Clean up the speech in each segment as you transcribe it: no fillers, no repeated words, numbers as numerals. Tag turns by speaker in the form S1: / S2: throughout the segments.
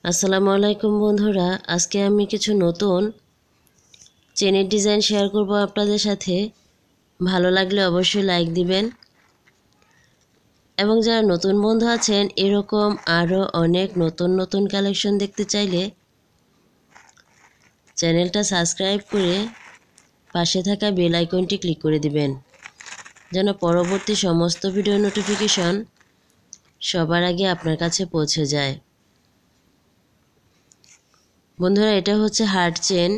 S1: আসসালামু আলাইকুম বন্ধুরা, আজকে আমি কিছু নতুন চেনের ডিজাইন শেয়ার করব আপনাদের সাথে। ভালো লাগলে অবশ্যই লাইক দিবেন এবং যারা নতুন বন্ধু আছেন এরকম আরও অনেক নতুন কালেকশন দেখতে চাইলে চ্যানেলটা সাবস্ক্রাইব করে পাশে থাকা বেল আইকনটি ক্লিক করে দিবেন যেন পরবর্তী সমস্ত ভিডিও নোটিফিকেশন সবার আগে আপনার কাছে পৌঁছে যায়। বন্ধুরা, এটা হচ্ছে হার্ট চেন।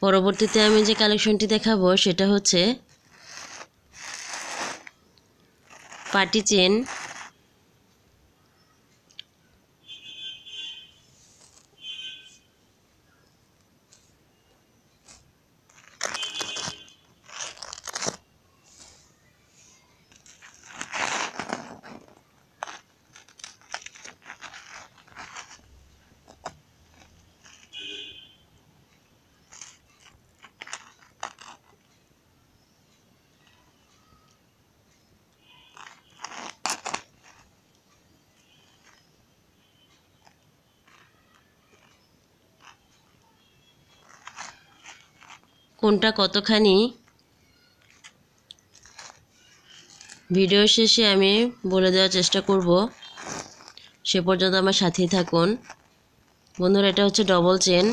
S1: পরবর্তীতে আমি যে কালেকশনটি দেখাবো সেটা হচ্ছে পার্টি চেন। কোনটা কতখানি ভিডিও শেষে আমি বলে দেওয়ার চেষ্টা করব, সে পর্যন্ত আমার সাথেই থাকুন। বন্ধুরা, এটা হচ্ছে ডবল চেন।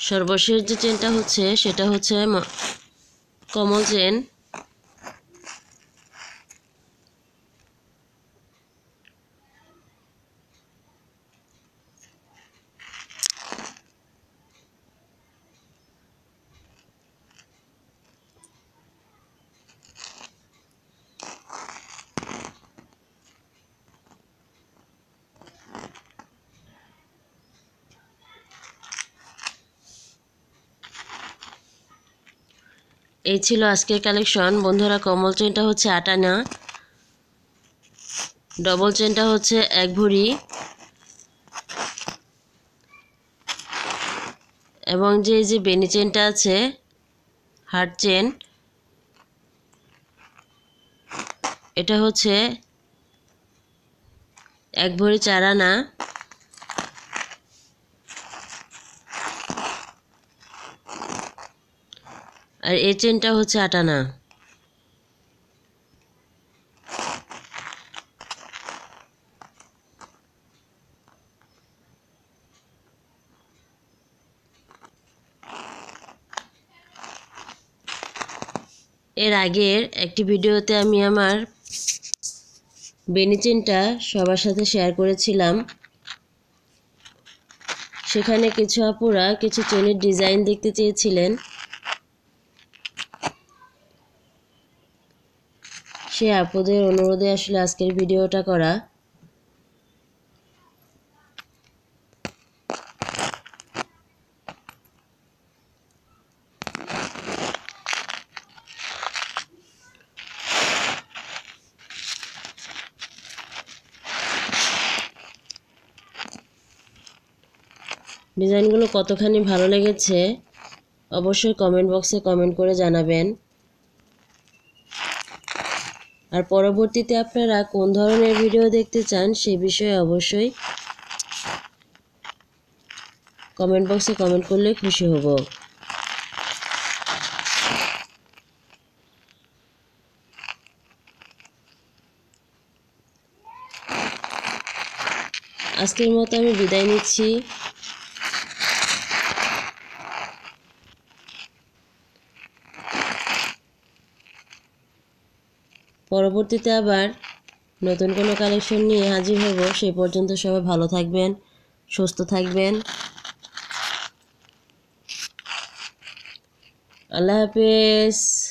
S1: সর্বশেষ যে চেনটা হচ্ছে সেটা হচ্ছে কমল চেন। এই ছিল আজকের কালেকশন। বন্ধুরা, কমল চেনটা হচ্ছে 8 আনা, ডবল চেনটা হচ্ছে 1 ভরি এবং যে বেনি চেনটা আছে হার্ট চেন, এটা হচ্ছে 1 ভরি 4 আনা। আর এই চেনটা হচ্ছে 8 আনা। এর আগের একটি ভিডিওতে আমি আমার বেনি চেনটা সবার সাথে শেয়ার করেছিলাম। সেখানে কিছু আপুরা কিছু চেনের ডিজাইন দেখতে চেয়েছিলেন। সে আপুদের অনুরোধে আসলে আজকের ভিডিওটা করা। ডিজাইনগুলো কতখানি ভালো লেগেছে অবশ্যই কমেন্ট বক্সে কমেন্ট করে জানাবেন। আর পরবর্তীতে আপনারা কোন ধরনের ভিডিও দেখতে চান সে বিষয়ে অবশ্যই কমেন্ট বক্সে কমেন্ট করলে খুশি হব। আজকের মতো আমি বিদায় নিচ্ছি। পরবর্তীতে আবার নতুন কোনো কালেকশন নিয়ে হাজির হব। সেই পর্যন্ত সবাই ভালো থাকবেন, সুস্থ থাকবেন। আল্লাহ হাফেজ।